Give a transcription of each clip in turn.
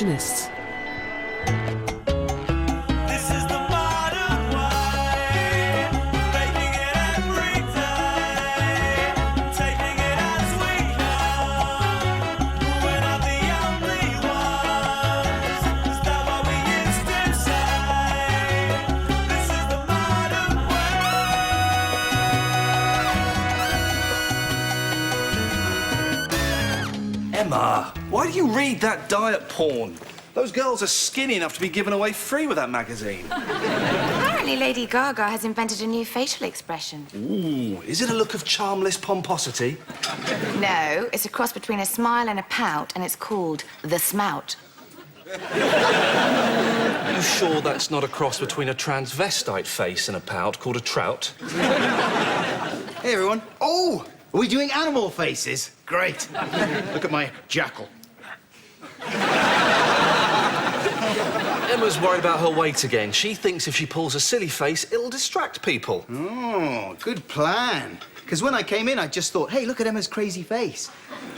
Persuasionists. Emma, why do you read that diet porn? Those girls are skinny enough to be given away free with that magazine. Apparently Lady Gaga has invented a new facial expression. Ooh, is it a look of charmless pomposity? No, it's a cross between a smile and a pout, and it's called the smout. Are you sure that's not a cross between a transvestite face and a pout called a trout? Hey, everyone. Oh, are we doing animal faces? Great. Look at my jackal. Emma's worried about her weight again. She thinks if she pulls a silly face, it'll distract people. Oh, good plan. Because when I came in, I just thought, hey, look at Emma's crazy face.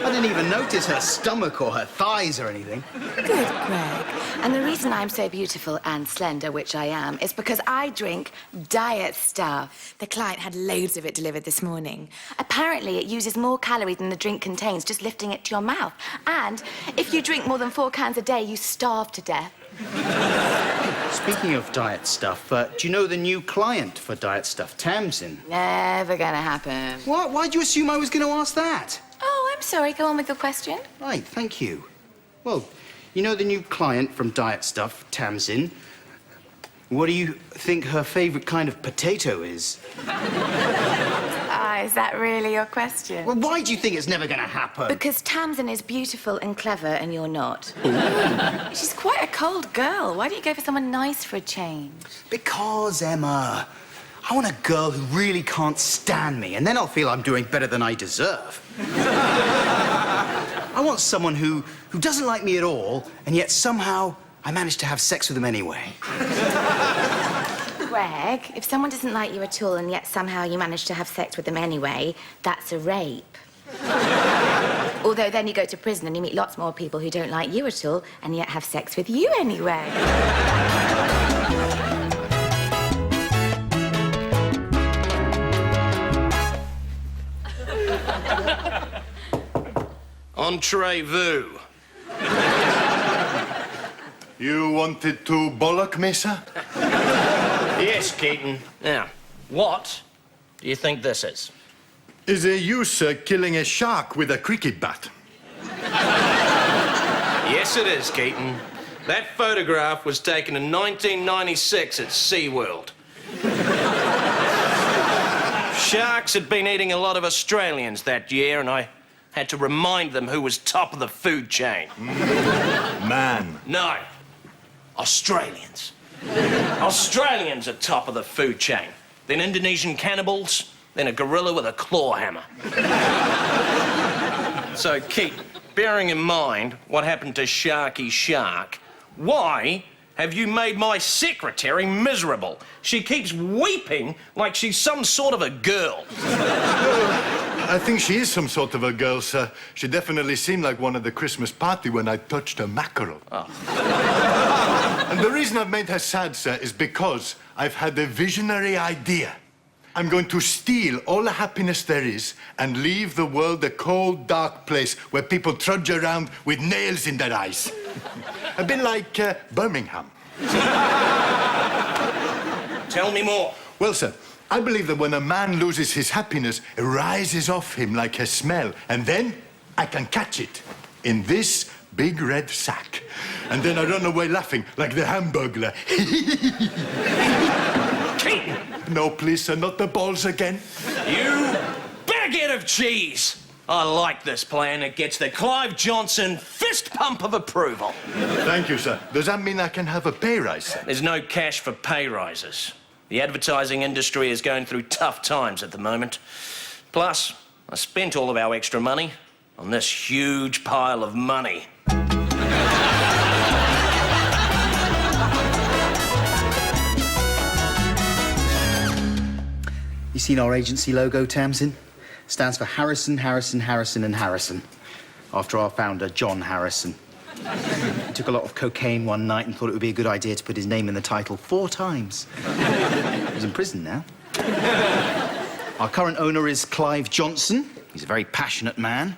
I didn't even notice her stomach or her thighs or anything. Good, Greg. And the reason I'm so beautiful and slender, which I am, is because I drink diet stuff. The client had loads of it delivered this morning. Apparently, it uses more calories than the drink contains, just lifting it to your mouth. And if you drink more than 4 cans a day, you starve to death. Speaking of diet stuff, do you know the new client for diet stuff, Tamsin? Never gonna happen. What? Why'd you assume I was going to ask that? Oh, I'm sorry. Go on with your question. Right, thank you. Well, you know the new client from diet stuff, Tamsin? What do you think her favourite kind of potato is? Is that really your question? Well, why do you think it's never going to happen? Because Tamsin is beautiful and clever and you're not. She's quite a cold girl. Why don't you go for someone nice for a change? Because, Emma, I want a girl who really can't stand me, and then I'll feel I'm doing better than I deserve. I want someone who doesn't like me at all, and yet somehow I manage to have sex with them anyway. Greg, if someone doesn't like you at all and yet somehow you manage to have sex with them anyway, that's a rape. Although then you go to prison and you meet lots more people who don't like you at all and yet have sex with you anyway. Entrez-vous. You wanted to bollock me, sir? Yes, Keaton. Now, what do you think this is? Is a you, sir, killing a shark with a cricket bat? Yes, it is, Keaton. That photograph was taken in 1996 at SeaWorld. Sharks had been eating a lot of Australians that year, and I had to remind them who was top of the food chain. Man. No. Australians. Australians are top of the food chain. Then Indonesian cannibals, then a gorilla with a claw hammer. So, Keaton, bearing in mind what happened to Sharky Shark, why have you made my secretary miserable? She keeps weeping like she's some sort of a girl. I think she is some sort of a girl, sir. She definitely seemed like one at the Christmas party when I touched her mackerel. Oh. And the reason I've made her sad, sir, is because I've had a visionary idea. I'm going to steal all the happiness there is and leave the world a cold, dark place where people trudge around with nails in their eyes. A bit like Birmingham. Tell me more. Well, sir, I believe that when a man loses his happiness, it rises off him like a smell, and then I can catch it in this big red sack. And then I run away laughing like the Hamburglar. Keaton! No, please, sir, not the balls again. You baguette of cheese! I like this plan. It gets the Clive Johnson fist pump of approval. Thank you, sir. Does that mean I can have a pay rise, sir? There's no cash for pay rises. The advertising industry is going through tough times at the moment. Plus, I spent all of our extra money on this huge pile of money. You seen our agency logo, Tamsin? Stands for Harrison, Harrison, Harrison and Harrison. After our founder, John Harrison. He took a lot of cocaine one night and thought it would be a good idea to put his name in the title 4 times. He's in prison now. Our current owner is Clive Johnson. He's a very passionate man.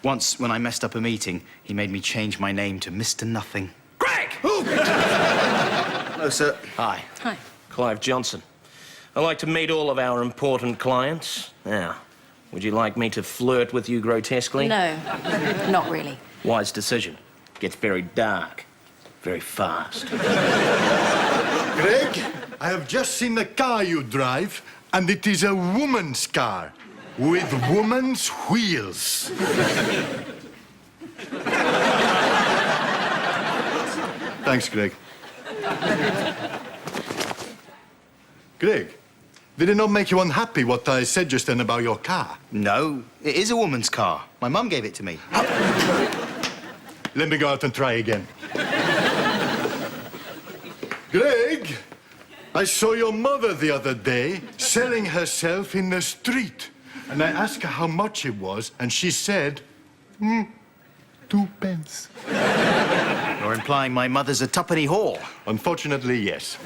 Once, when I messed up a meeting, he made me change my name to Mr. Nothing. Greg! Hello, sir. Hi. Hi. Clive Johnson. I like to meet all of our important clients. Now, would you like me to flirt with you grotesquely? No, not really. Wise decision. Gets very dark, very fast. Greg, I have just seen the car you drive, and it is a woman's car with woman's wheels. Thanks, Greg. Greg, did it not make you unhappy what I said just then about your car? No, it is a woman's car. My mum gave it to me. Let me go out and try again. Greg, I saw your mother the other day selling herself in the street. And I asked her how much it was, and she said, 2 pence. You're implying my mother's a tuppenny whore. Unfortunately, yes.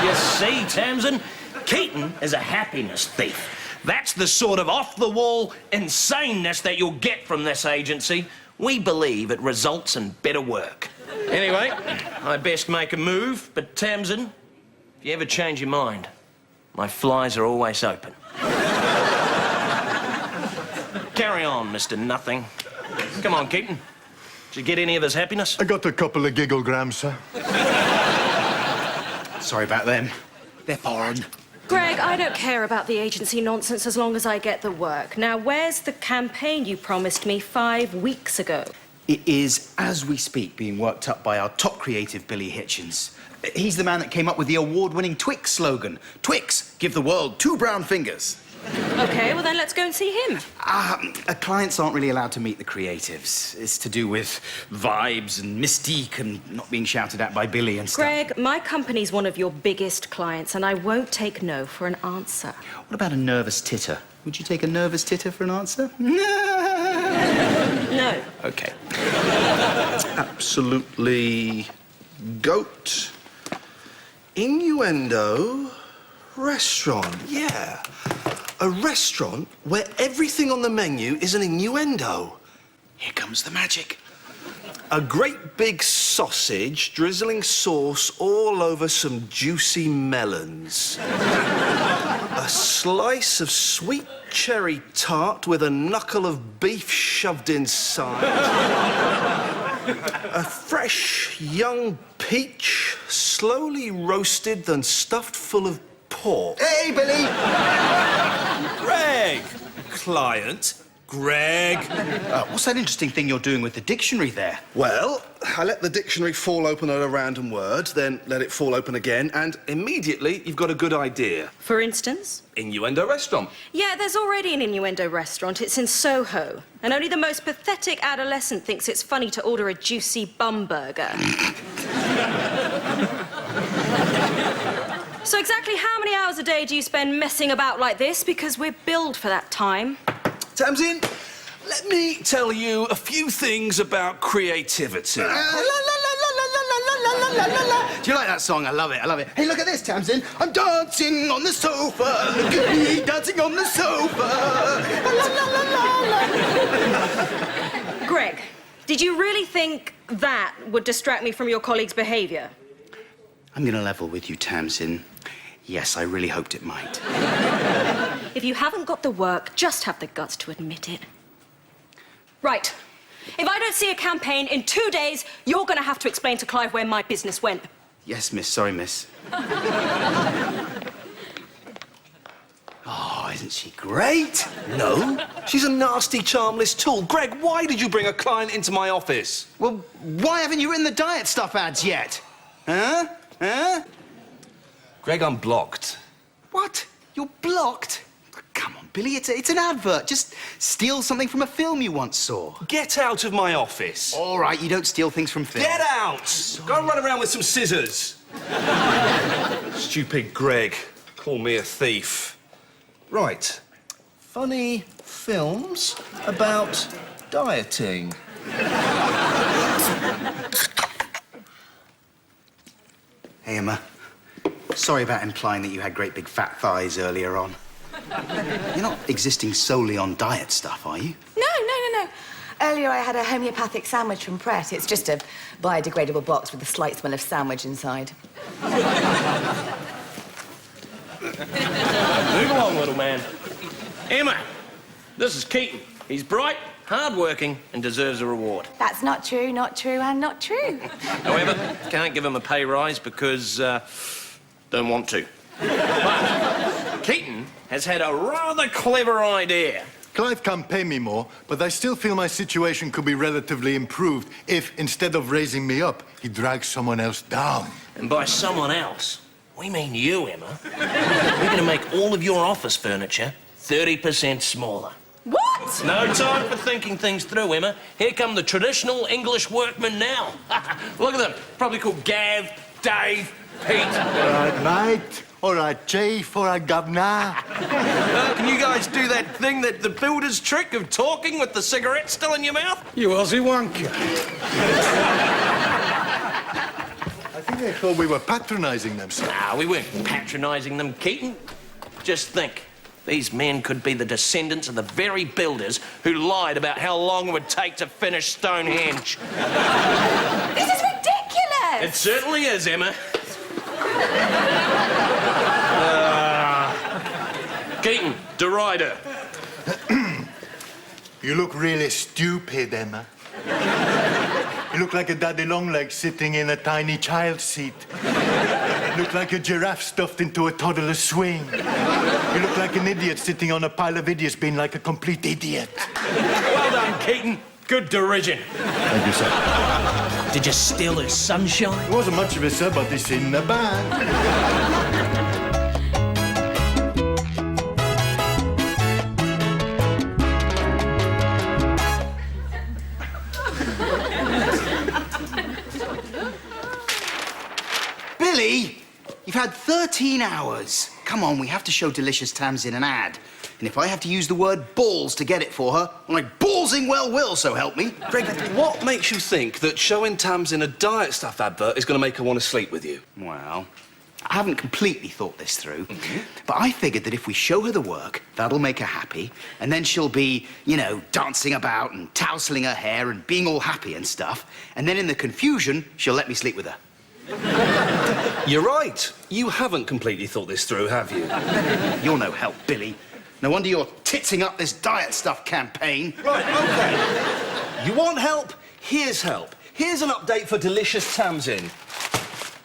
You see, Tamsin, Keaton is a happiness thief. That's the sort of off-the-wall insaneness that you'll get from this agency. We believe it results in better work. Anyway, I best make a move, but Tamsin, if you ever change your mind, my flies are always open. Carry on, Mr. Nothing. Come on, Keaton. Did you get any of his happiness? I got a couple of gigglegrams, sir. Sorry about them. They're foreign. Greg, I don't care about the agency nonsense as long as I get the work. Now, where's the campaign you promised me 5 weeks ago? It is, as we speak, being worked up by our top creative, Billy Hitchens. He's the man that came up with the award-winning Twix slogan. Twix, give the world 2 brown fingers. Okay, well then let's go and see him. Clients aren't really allowed to meet the creatives. It's to do with vibes and mystique and not being shouted at by Billy and stuff. Greg, my company's one of your biggest clients, and I won't take no for an answer. What about a nervous titter? Would you take a nervous titter for an answer? No. Okay. Absolutely goat. Innuendo restaurant, yeah. A restaurant where everything on the menu is an innuendo. Here comes the magic. A great big sausage drizzling sauce all over some juicy melons. A slice of sweet cherry tart with a knuckle of beef shoved inside. A fresh young peach, slowly roasted then stuffed full of pork. Hey, Billy! Greg! Client, Greg. What's that interesting thing you're doing with the dictionary there? Well, I let the dictionary fall open at a random word, then let it fall open again, and immediately you've got a good idea. For instance? Innuendo restaurant. Yeah, there's already an innuendo restaurant. It's in Soho. And only the most pathetic adolescent thinks it's funny to order a juicy bum burger. So exactly how many hours a day do you spend messing about like this? Because we're billed for that time. Tamsin, let me tell you a few things about creativity. Do you like that song? I love it, I love it. Hey, look at this, Tamsin. I'm dancing on the sofa. Look at me dancing on the sofa. Greg, did you really think that would distract me from your colleague's behaviour? I'm going to level with you, Tamsin. Yes, I really hoped it might. If you haven't got the work, just have the guts to admit it. Right. If I don't see a campaign in 2 days, you're going to have to explain to Clive where my business went. Yes, miss. Sorry, miss. Oh, isn't she great? No, she's a nasty, charmless tool. Greg, why did you bring a client into my office? Well, why haven't you written the diet stuff ads yet? Huh? Huh? Greg, I'm blocked. What? You're blocked? Come on, Billy, it's an advert. Just steal something from a film you once saw. Get out of my office. All right, you don't steal things from film. Get out! Go and run around with some scissors. Stupid Greg. Call me a thief. Right. Funny films about dieting. Hey, Emma. Sorry about implying that you had great big fat thighs earlier on. You're not existing solely on diet stuff, are you? No. Earlier I had a homeopathic sandwich from Pret. It's just a biodegradable box with a slight smell of sandwich inside. Move along, little man. Emma, this is Keaton. He's bright, hard-working, and deserves a reward. That's not true, not true, and not true. However, can't give him a pay rise because, don't want to. But Keaton has had a rather clever idea. Clive can't pay me more, but I still feel my situation could be relatively improved if, instead of raising me up, he drags someone else down. And by someone else, we mean you, Emma. We're going to make all of your office furniture 30% smaller. What? No time for thinking things through, Emma. Here come the traditional English workmen now. Look at them. Probably called Gav, Dave, Pete. All right, mate. All right, chief. All right, governor. Can you guys do that thing that the builder's trick of talking with the cigarette still in your mouth? You Aussie wonker. I think they thought we were patronising them, sir. Nah, we weren't patronising them, Keaton. Just think. These men could be the descendants of the very builders who lied about how long it would take to finish Stonehenge. This is ridiculous! It certainly is, Emma. Keaton, derider. You look really stupid, Emma. You look like a daddy longleg sitting in a tiny child seat. You look like a giraffe stuffed into a toddler's swing. You look like an idiot sitting on a pile of idiots being like a complete idiot. Well done, Keaton. Good derision. Thank you, sir. Did you steal his sunshine? It wasn't much of it, sir, but it's in the bag. Billy, you've had 13 hours. Come on, we have to show Delicious Tamsin an ad. And if I have to use the word balls to get it for her, well, I ballsing well will, so help me. Greg, what makes you think that showing Tamsin a diet stuff advert is going to make her want to sleep with you? Well, I haven't completely thought this through, but I figured that if we show her the work, that'll make her happy, and then she'll be, you know, dancing about and tousling her hair and being all happy and stuff, and then in the confusion, she'll let me sleep with her. You're right. You haven't completely thought this through, have you? You're no help, Billy. No wonder you're titsing up this diet stuff campaign. Right, OK. You want help? Here's help. Here's an update for Delicious Tamsin.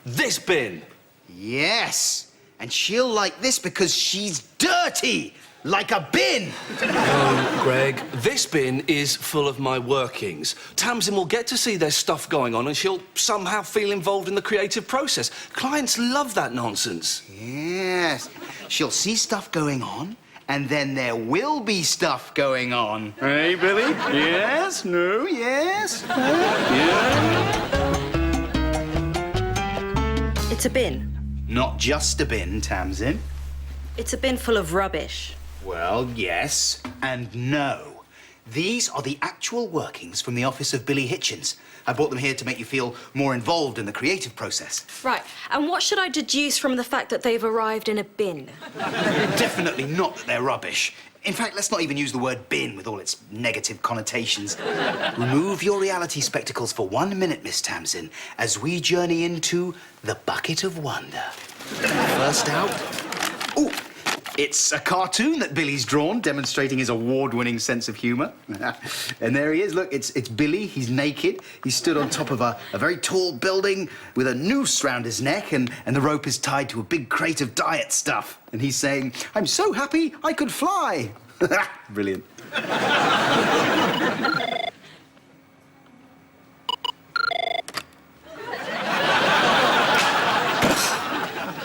This bin. Yes, and she'll like this because she's dirty, like a bin. No, Greg, this bin is full of my workings. Tamsin will get to see there's stuff going on and she'll somehow feel involved in the creative process. Clients love that nonsense. Yes, she'll see stuff going on, and then there will be stuff going on. Hey, Billy? Yes? No? Yes? No? Yeah? It's a bin. Not just a bin, Tamsin. It's a bin full of rubbish. Well, yes and no. These are the actual workings from the office of Billy Hitchens. I brought them here to make you feel more involved in the creative process. Right, and what should I deduce from the fact that they've arrived in a bin? Definitely not that they're rubbish. In fact, let's not even use the word bin with all its negative connotations. Remove your reality spectacles for 1 minute, Miss Tamsin, as we journey into the bucket of wonder. First out... Ooh, it's a cartoon that Billy's drawn, demonstrating his award-winning sense of humour. And there he is. Look, it's Billy. He's naked. He's stood on top of a very tall building with a noose round his neck, and the rope is tied to a big crate of diet stuff. And he's saying, "I'm so happy I could fly." Brilliant.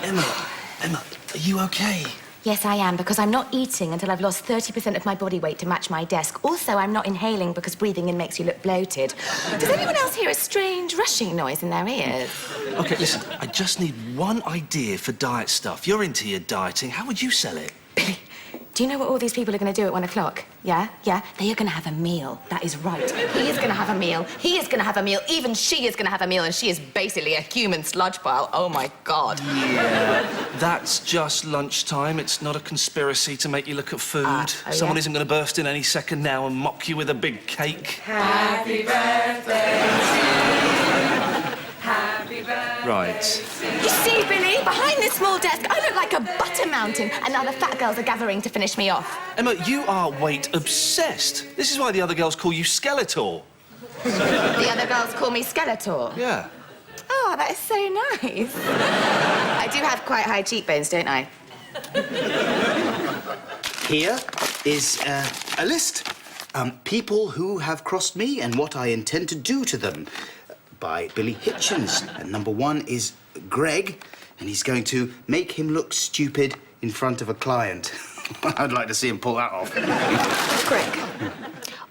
Emma, are you OK? Yes, I am, because I'm not eating until I've lost 30% of my body weight to match my desk. Also, I'm not inhaling because breathing in makes you look bloated. Does anyone else hear a strange rushing noise in their ears? OK, listen, I just need one idea for diet stuff. You're into your dieting. How would you sell it? Billy, Do you know what all these people are going to do at 1 o'clock? Yeah? Yeah? They are going to have a meal. That is right. He is going to have a meal. He is going to have a meal. Even she is going to have a meal, and she is basically a human sludge pile. Oh, my God. Yeah, that's just lunchtime. It's not a conspiracy to make you look at food. Someone isn't going to burst in any second now and mock you with a big cake. Happy birthday to you. Happy birthday. Right. You see, Billy, behind this small desk, I look like a butter mountain, and now the fat girls are gathering to finish me off. Emma, you are weight obsessed. This is why the other girls call you Skeletor. The other girls call me Skeletor. Yeah. Oh, that is so nice. I do have quite high cheekbones, don't I? Here is a list. People who have crossed me and what I intend to do to them. By Billy Hitchens. And number 1 is Greg, and he's going to make him look stupid in front of a client. I'd like to see him pull that off. Greg,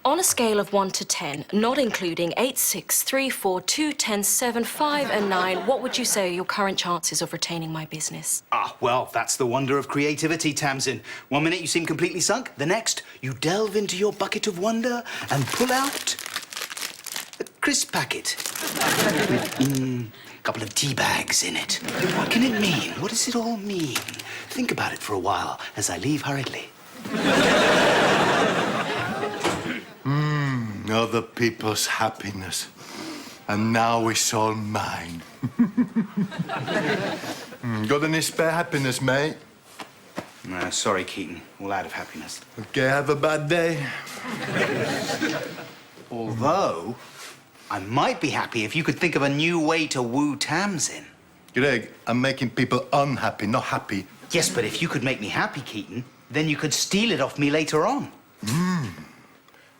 on a scale of 1 to 10, not including 8, 6, 3, 4, 2, 10, 7, 5, and 9, what would you say are your current chances of retaining my business? Ah, well, that's the wonder of creativity, Tamsin. 1 minute you seem completely sunk, the next you delve into your bucket of wonder and pull out a crisp packet. A couple of tea bags in it. What can it mean? What does it all mean? Think about it for a while as I leave hurriedly. Other people's happiness. And now it's all mine. Got any spare happiness, mate? No, sorry, Keaton. All out of happiness. Okay, have a bad day. Although, I might be happy if you could think of a new way to woo Tamsin. Greg, I'm making people unhappy, not happy. Yes, but if you could make me happy, Keaton, then you could steal it off me later on.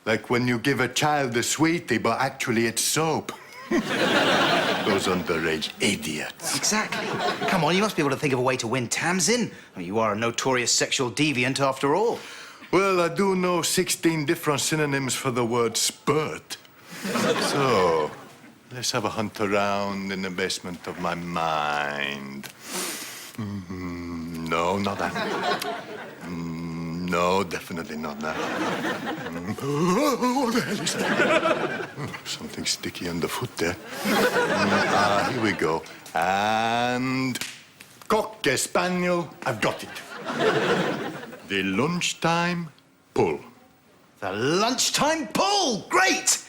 Like when you give a child a sweetie, but actually it's soap. Those underage idiots. Exactly. Come on, you must be able to think of a way to win Tamsin. I mean, you are a notorious sexual deviant after all. Well, I do know 16 different synonyms for the word spurt. So, let's have a hunt around in the basement of my mind. No, not that. No, definitely not that. What the hell is that? Something sticky underfoot there. Here we go. And... Cocker Spaniel, I've got it. The lunchtime pull. The lunchtime pull! Great!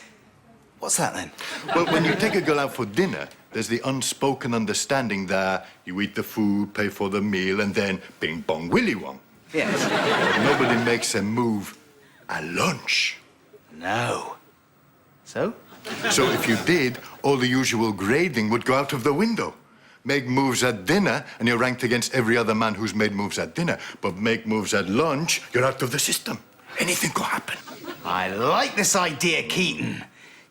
What's that, then? Well, when you take a girl out for dinner, there's the unspoken understanding that you eat the food, pay for the meal, and then bing bong willy wong. Yes. Nobody makes a move at lunch. No. So? So if you did, all the usual grading would go out of the window. Make moves at dinner, and you're ranked against every other man who's made moves at dinner. But make moves at lunch, you're out of the system. Anything could happen. I like this idea, Keaton.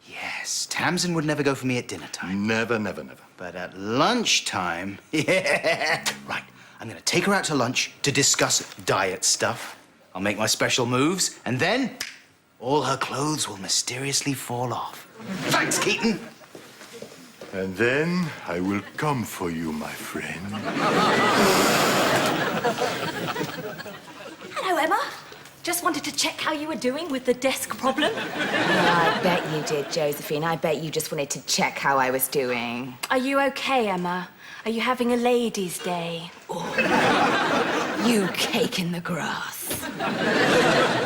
Yes, Tamsin would never go for me at dinner time. Never, never, never. But at lunchtime, yeah. Right, I'm going to take her out to lunch to discuss diet stuff. I'll make my special moves, and then all her clothes will mysteriously fall off. Thanks, Keaton. And then I will come for you, my friend. Hello, Emma. Just wanted to check how you were doing with the desk problem. I bet you did, Josephine. I bet you just wanted to check how I was doing. Are you okay, Emma? Are you having a ladies' day? You cake in the grass.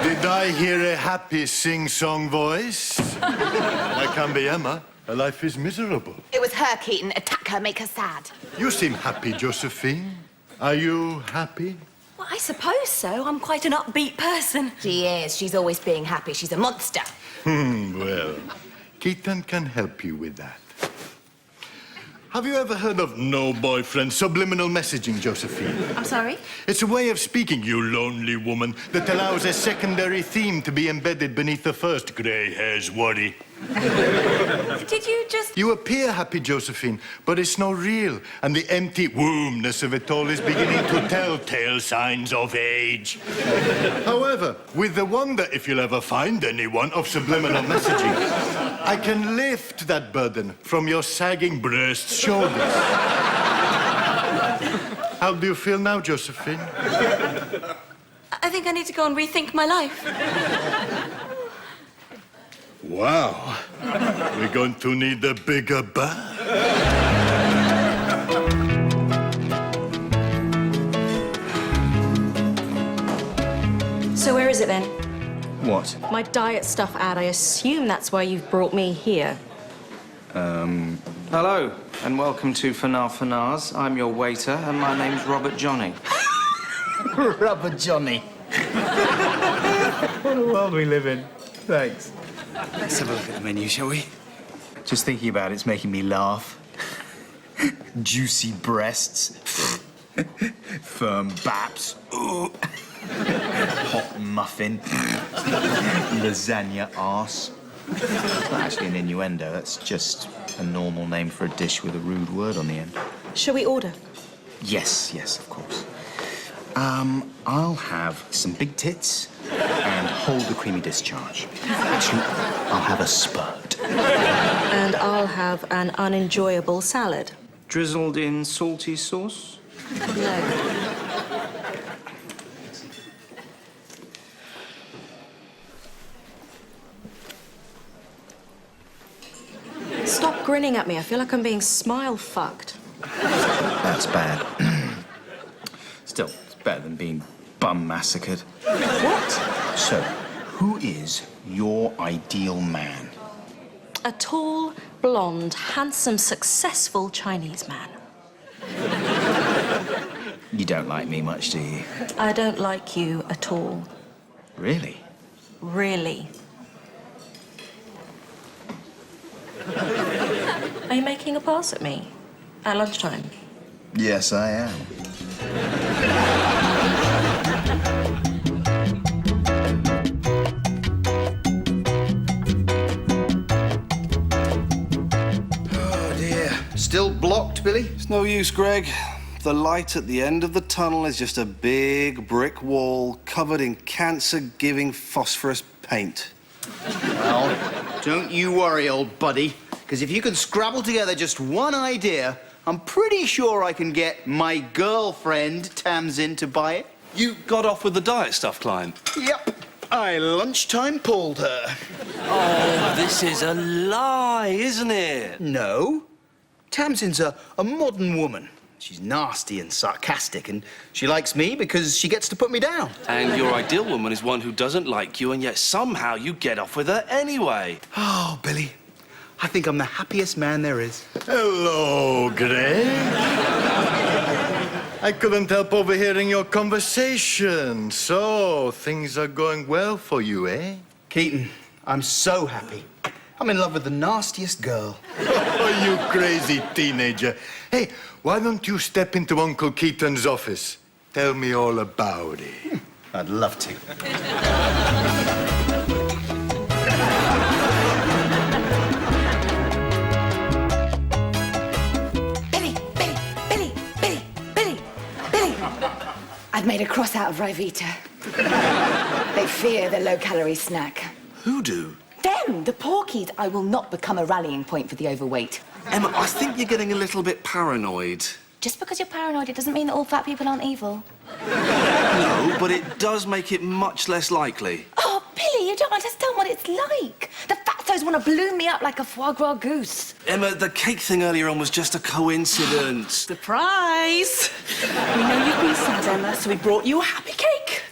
Did I hear a happy sing-song voice? I can be Emma. Her life is miserable. It was her, Keaton. Attack her, make her sad. You seem happy, Josephine. Are you happy? Well, I suppose so. I'm quite an upbeat person. She is. She's always being happy. She's a monster. Well, Keaton can help you with that. Have you ever heard of no boyfriend subliminal messaging, Josephine? I'm sorry? It's a way of speaking, you lonely woman, that allows a secondary theme to be embedded beneath the first grey hair's worry. Did you just... You appear happy, Josephine, but it's not real, and the empty wombness of it all is beginning to tell tale signs of age. However, with the wonder, if you'll ever find anyone, of subliminal messaging, I can lift that burden from your sagging breast's shoulders. How do you feel now, Josephine? I think I need to go and rethink my life. Wow. We're going to need a bigger bar. So where is it then? What? My diet stuff ad. I assume that's why you've brought me here. Hello, and welcome to Farnars. I'm your waiter, and my name's Robert Johnny. Rubber Johnny. What a world we live in. Thanks. Let's have a look at the menu, shall we? Just thinking about it's making me laugh. Juicy breasts. Firm baps. Ooh. Hot muffin. Lasagna arse. It's not actually an innuendo. That's just a normal name for a dish with a rude word on the end. Shall we order? Yes, of course. I'll have some big tits and hold the creamy discharge. Actually, I'll have a spurt. And I'll have an unenjoyable salad. Drizzled in salty sauce? No. Stop grinning at me. I feel like I'm being smile-fucked. That's bad. Still, it's better than being bum-massacred. What? So, who is your ideal man? A tall, blonde, handsome, successful Chinese man. You don't like me much, do you? I don't like you at all. Really? Really. Are you making a pass at me? At lunchtime? Yes, I am. Oh, dear. Still blocked, Billy? It's no use, Greg. The light at the end of the tunnel is just a big brick wall covered in cancer-giving phosphorus paint. Well, don't you worry, old buddy, because if you can scrabble together just one idea, I'm pretty sure I can get my girlfriend, Tamsin, to buy it. You got off with the diet stuff, client? Yep. I lunchtime pulled her. Oh, this is a lie, isn't it? No. Tamsin's a modern woman. She's nasty and sarcastic, and she likes me because she gets to put me down. And your ideal woman is one who doesn't like you, and yet somehow you get off with her anyway. Oh, Billy, I think I'm the happiest man there is. Hello, Greg. I couldn't help overhearing your conversation. So, things are going well for you, eh? Keaton, I'm so happy. I'm in love with the nastiest girl. Oh, you crazy teenager. Hey, why don't you step into Uncle Keaton's office? Tell me all about it. I'd love to. Billy! I've made a cross out of Rivita. They fear the low-calorie snack. Who do? Them, the porkies. I will not become a rallying point for the overweight. Emma, I think you're getting a little bit paranoid. Just because you're paranoid, it doesn't mean that all fat people aren't evil. No, but it does make it much less likely. Oh, Billy, you don't understand what it's like. The fatos want to balloon me up like a foie gras goose. Emma, the cake thing earlier on was just a coincidence. Surprise! We know you've been sad, Emma, so we brought you a happy cake.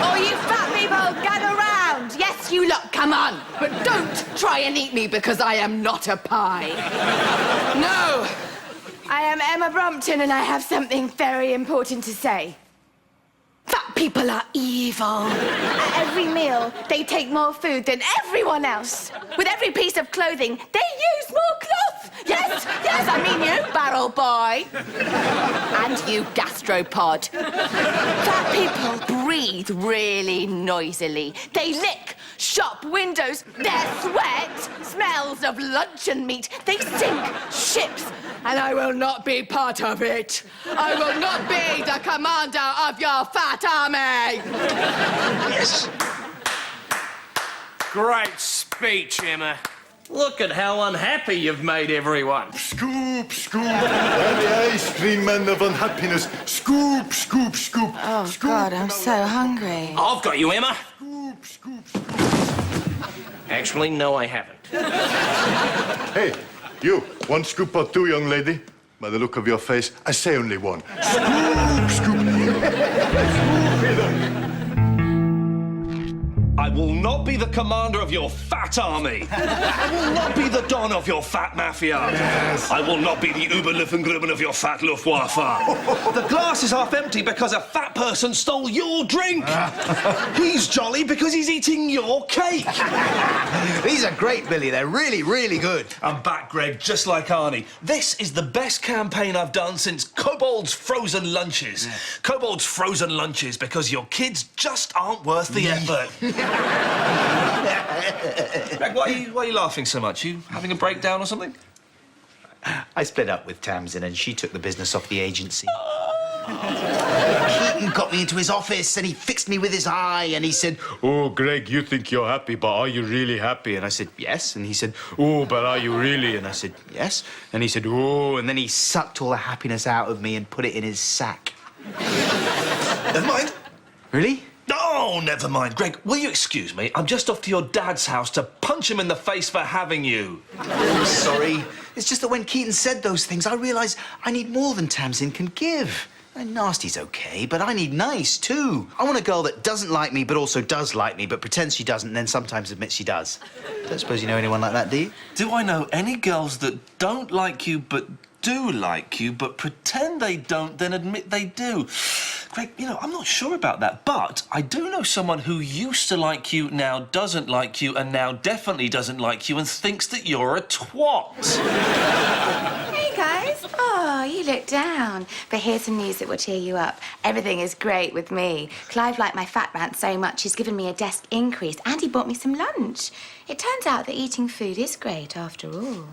Oh, you fat people, gather round. Yes, you lot, come on. But don't try and eat me because I am not a pie. No. I am Emma Brompton and I have something very important to say. Fat people are evil. At every meal, they take more food than everyone else. With every piece of clothing, they use more cloth. Yes, I mean you, barrel boy. And you, gastropod. Fat people breathe really noisily. They lick shop windows. Their sweat smells of luncheon meat. They sink ships. And I will not be part of it. I will not be the commander of your fat army. Yes. Great speech, Emma. Look at how unhappy you've made everyone. Scoop, scoop. We're the ice cream men of unhappiness. Scoop, scoop, scoop. Oh, scoop. God, I'm so hungry. I've got you, Emma. Scoop, scoop, scoop. Actually, no, I haven't. Hey, you. One scoop or two, young lady? By the look of your face, I say only one. Scoop, scoop. I will not be the commander of your fat army. I will not be the don of your fat mafia. Yes. I will not be the Uberluftengruben of your fat Luftwaffe. The glass is half empty because a fat person stole your drink. He's jolly because he's eating your cake. These are great, Billy. They're really, really good. I'm back, Greg, just like Arnie. This is the best campaign I've done since Kobold's Frozen Lunches. Yeah. Kobold's Frozen Lunches because your kids just aren't worth the effort. Greg, why are you laughing so much? You having a breakdown or something? I split up with Tamsin and she took the business off the agency. Keaton got me into his office and he fixed me with his eye and he said, "Oh, Greg, you think you're happy, but are you really happy?" And I said, "Yes." And he said, "Oh, but are you really?" And I said, "Yes." And he said, "Oh," and then he sucked all the happiness out of me and put it in his sack. Never mind. Really? Oh, never mind. Greg, will you excuse me? I'm just off to your dad's house to punch him in the face for having you. I'm sorry. It's just that when Keaton said those things, I realised I need more than Tamsin can give. And nasty's okay, but I need nice, too. I want a girl that doesn't like me, but also does like me, but pretends she doesn't, and then sometimes admits she does. Don't suppose you know anyone like that, do you? Do I know any girls that don't like you, but do like you, but pretend they don't, then admit they do? Greg, you know, I'm not sure about that, but I do know someone who used to like you, now doesn't like you, and now definitely doesn't like you and thinks that you're a twat. Hey, guys. Oh, you look down. But here's some news that will cheer you up. Everything is great with me. Clive liked my fat rant so much he's given me a desk increase and he bought me some lunch. It turns out that eating food is great after all.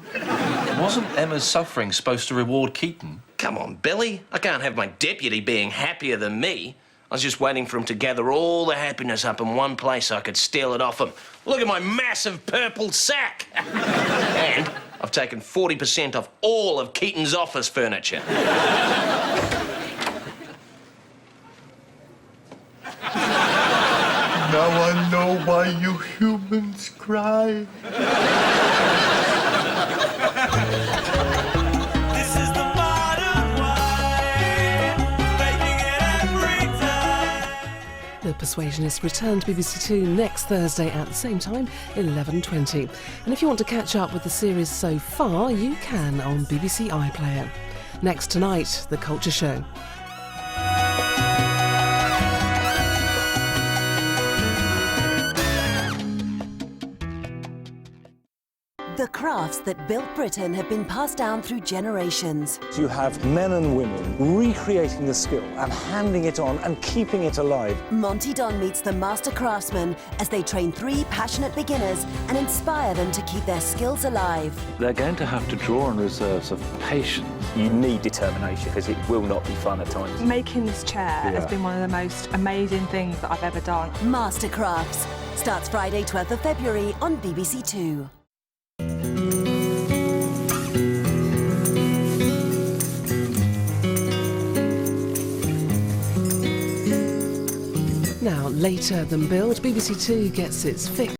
Wasn't Emma's suffering supposed to reward Keaton? Come on, Billy. I can't have my deputy being happier than me. I was just waiting for him to gather all the happiness up in one place so I could steal it off him. Look at my massive purple sack. And I've taken 40% off all of Keaton's office furniture. Now I know why you humans cry. The Persuasionists return to BBC Two next Thursday at the same time, 11:20. And if you want to catch up with the series so far, you can on BBC iPlayer. Next tonight, The Culture Show. The crafts that built Britain have been passed down through generations. You have men and women recreating the skill and handing it on and keeping it alive. Monty Don meets the master craftsmen as they train 3 passionate beginners and inspire them to keep their skills alive. They're going to have to draw on reserves of patience. You need determination because it will not be fun at times. Making this chair has been one of the most amazing things that I've ever done. Master Crafts starts Friday 12th of February on BBC Two. Now, later than billed, BBC Two gets its fix.